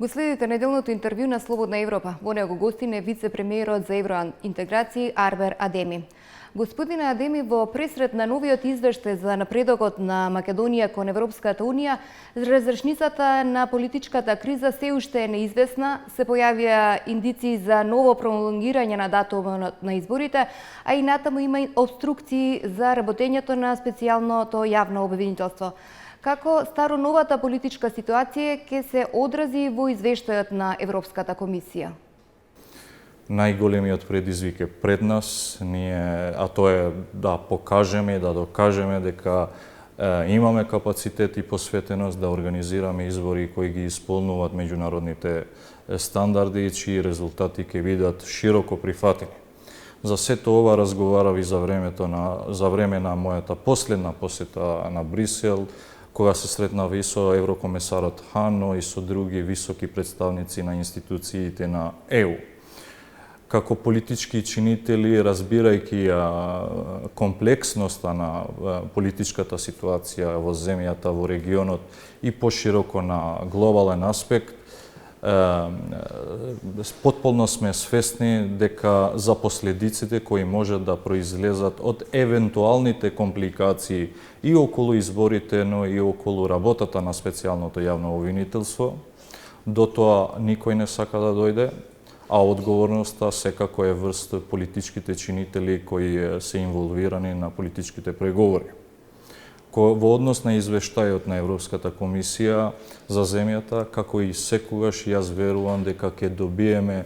Го следите неделното интервју на Слободна Европа. Во него гостин е вице-премиерот за евроинтеграција Арбер Адеми. Господине Адеми, во пресрет на новиот извештај за напредокот на Македонија кон Европската Унија, разрешницата на политичката криза се уште е неизвестна, се појавија индици за ново пролонгирање на датумот на изборите, а и натаму има обструкции за работењето на специјалното јавно обвинителство. Како староновата политичка ситуација ќе се одрази во извештајот на Европската комисија? Најголемиот предизвик е пред нас, а тоа е да покажеме и да докажеме дека имаме капацитет и посветеност да организираме избори кои ги исполнуваат меѓународните стандарди и чии резултати ќе бидат широко прифатени. За сето ова разговарав и за време на мојата последна посета на Брисел, кога се сретнав и со еврокомесарот Хан, но и со други високи представници на институциите на ЕУ. Како политички чинители, разбирајќи комплексноста на политичката ситуација во земјата, во регионот и пошироко на глобален аспект, потполно сме свесни дека за последиците кои можат да произлезат од евентуалните компликации и околу изборите, но и околу работата на специјалното јавно обвинителство, до тоа никој не сака да дојде, а одговорноста секако е врз политичките чинители кои се инволвирани на политичките преговори. Во однос на извештајот на Европската комисија за земјата, како и секогаш, јас верувам дека ќе добиеме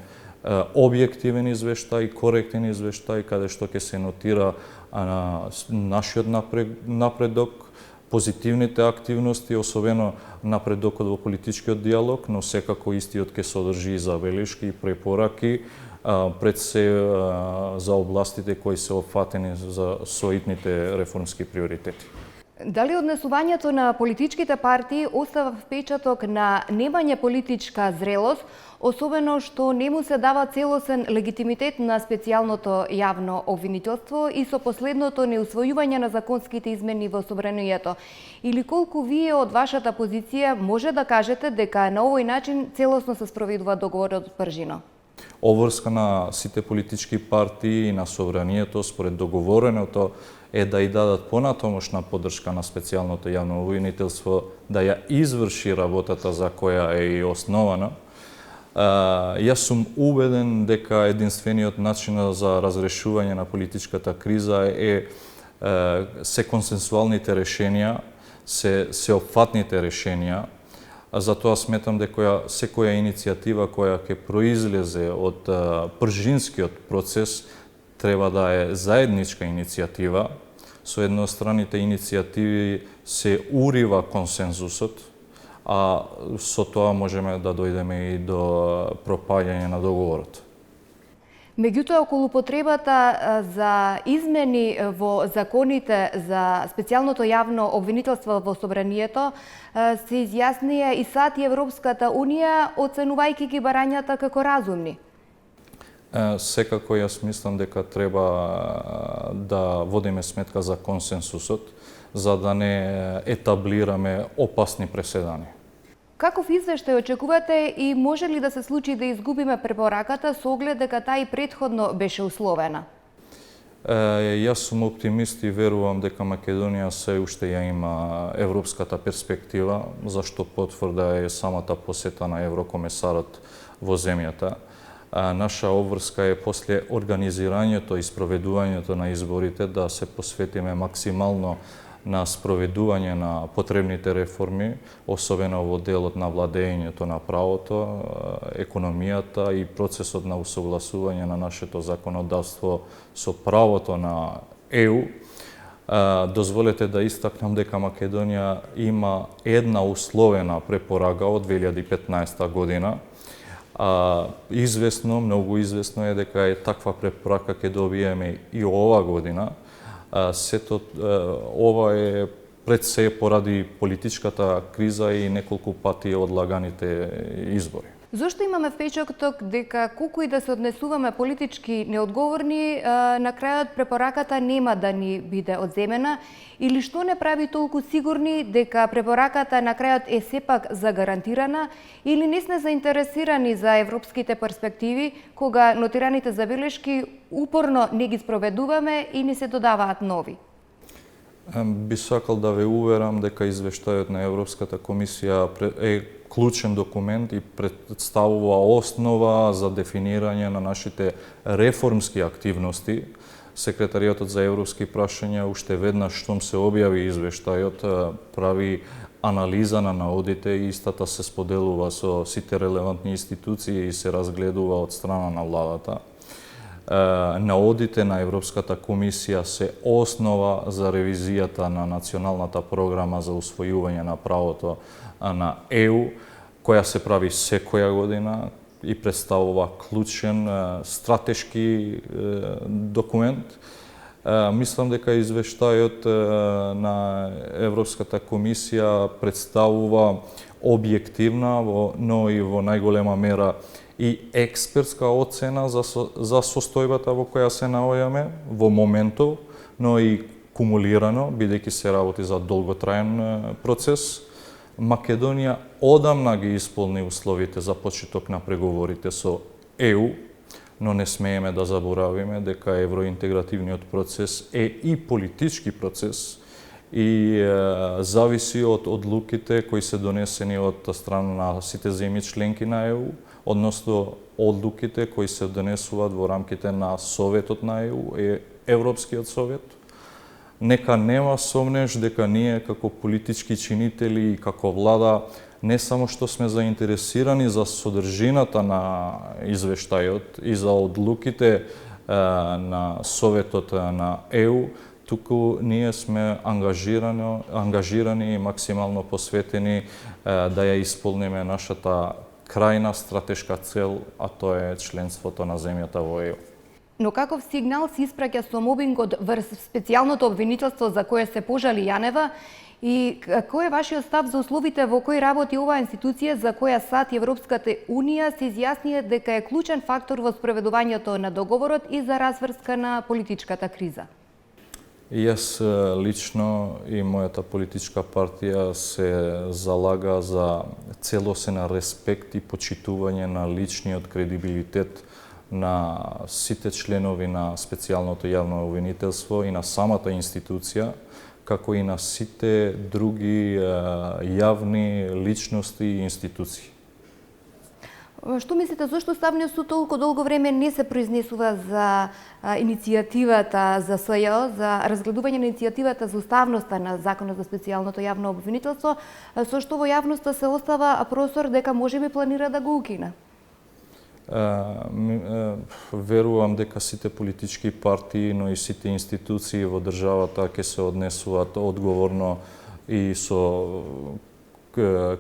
објективен извештај, коректен извештај, каде што ќе се нотира нашиот напредок, позитивните активности, особено напредокот во политичкиот диалог, но секако истиот ќе содржи и забелешки и препораки пред се за областите кои се опфатени за соитните реформски приоритети. Дали однесувањето на политичките партии остава впечаток на немање политичка зрелост, особено што не му се дава целосен легитимитет на специјалното јавно обвинителство и со последното неусвојување на законските измени во собранието? Или колку вие од вашата позиција може да кажете дека на овој начин целосно се спроведува договорот од Пржино? Обврска на сите политички партии и на собранието според договореното е да ја дадат понатомошна поддршка на специјалното јавно обвинителство, да ја изврши работата за која е и основана. Јас сум убеден дека единствениот начин за разрешување на политичката криза се консенсуалните решенија, се сеопфатните решенија. Затоа сметам дека секоја иницијатива која ќе произлезе од пржинскиот процес треба да е заедничка иницијатива. Со едностранните иницијативи се урива консензусот, а со тоа можеме да дојдеме и до пропаѓање на договорот. Меѓутоа, околу потребата за измени во законите за специјалното јавно обвинителство во собранието се изјаснија и САД и Европската Унија, оценувајќи ги барањата како разумни. Секако јас мислам дека треба да водиме сметка за консенсусот, за да не етаблираме опасни преседани. Каков извештај очекувате и може ли да се случи да изгубиме препораката со оглед дека таа и претходно беше условена? Јас сум оптимист и верувам дека Македонија се уште ја има европската перспектива, зашто потврда е самата посета на еврокомесарот во земјата. Наша обврска е после организирањето и спроведувањето на изборите да се посветиме максимално на спроведување на потребните реформи, особено во делот на владењето на правото, економијата и процесот на усогласување на нашето законодавство со правото на ЕУ. Дозволете да истакнам дека Македонија има една условена препорага од 2015 година. Многу известно е дека таква препорака ќе добиеме и ова година. Сето ова е пред се поради политичката криза и неколку пати одлаганите избори. Зошто имаме впечаток дека колку и да се однесуваме политички неодговорни, на крајот препораката нема да ни биде одземена, или што не прави толку сигурни дека препораката на крајот е сепак загарантирана, или не сме заинтересирани за европските перспективи кога нотираните забелешки упорно не ги спроведуваме и ни се додаваат нови? Би сакал да ве уверам дека извештајот на Европската комисија е клучен документ и представува основа за дефинирање на нашите реформски активности. Секретаријатот за европски прашања уште веднаш штом се објави извештајот прави анализа на наодите и истата се споделува со сите релевантни институции и се разгледува од страна на владата. Наодите на Европската комисија се основа за ревизијата на националната програма за усвојување на правото на ЕУ, која се прави секоја година и представува клучен стратешки документ. Мислам дека извештајот на Европската комисија представува објективна, но и во најголема мера и експертска оцена за состојбата во која се наоѓаме во моментов, но и кумулирано, бидејќи се работи за долготраен процес. Македонија одамна ги исполни условите за почеток на преговорите со ЕУ, но не смееме да заборавиме дека евроинтегративниот процес е и политички процес и зависи од одлуките кои се донесени од страна на сите земји членки на ЕУ, односно одлуките кои се донесуваат во рамките на Советот на ЕУ, Европскиот совет. Нека нема сомнеж дека ние како политички чинители и како влада не само што сме заинтересирани за содржината на извештајот и за одлуките на Советот на ЕУ, туку ние сме ангажирани и максимално посветени да ја исполниме нашата крајна стратешка цел, а тоа е членството на земјата во ЕУ. Но каков сигнал се испраќа со мобингот врз специјалното обвинителство за кое се пожали Јанева и кој е вашиот став за условите во кои работи оваа институција за која САД и Европската Унија се изјаснија дека е клучен фактор во спроведувањето на договорот и за разврска на политичката криза? Јас лично и мојата политичка партија се залага за целосен респект и почитување на личниот кредибилитет на сите членови на специјалното јавно обвинителство и на самата институција, како и на сите други јавни личности и институции. Што мислите, зошто Уставниот суд толку долго време не се произнесува за иницијативата за СЈО, за разгледување на иницијативата за уставноста на Законот за специјалното јавно обвинителство, со што во јавноста се остава простор дека можеби планира да го укине? Верувам дека сите политички партии, но и сите институции во државата ќе се однесуваат одговорно и со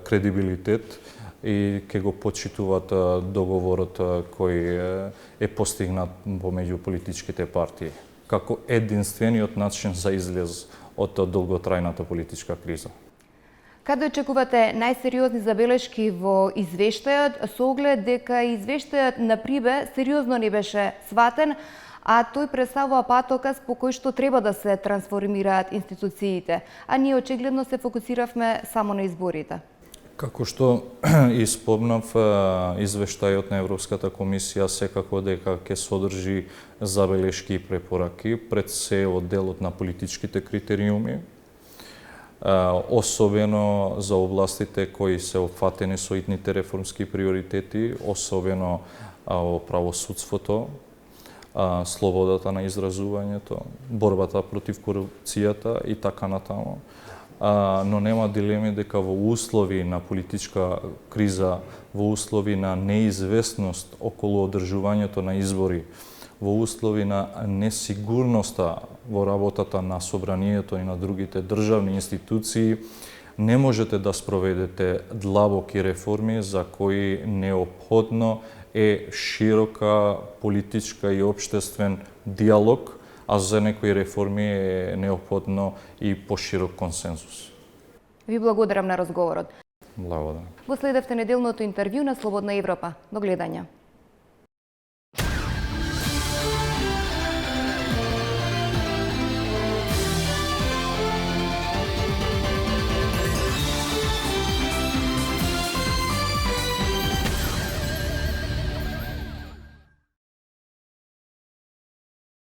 кредибилитет и ќе го почитуваат договорот кој е постигнат помеѓу политичките партии, како единствениот начин за излез од долготрајната политичка криза. Каде очекувате најсериозни забелешки во извештајот, со оглед дека извештајот на Прибе сериозно не беше сватен, а тој представува патоказ по кој што треба да се трансформираат институциите, а ние очигледно се фокусиравме само на изборите. Како што испомнав, извештајот на Европската комисија секако дека ќе содржи забелешки и препораки пред се од делот на политичките критериуми, особено за областите кои се опфатени со итните реформски приоритети, особено правосудството, слободата на изразувањето, борбата против корупцијата и така натаму. Но нема дилеми дека во услови на политичка криза, во услови на неизвестност околу одржувањето на избори, во услови на несигурноста во работата на собранието и на другите државни институции, не можете да спроведете длабоки реформи за кои неопходно е широка политичка и општествен диалог, а за некои реформи е неопходно и поширок консензус. Ви благодарам на разговорот. Благодарам. Го следевте неделното интервју на Слободна Европа. До гледање.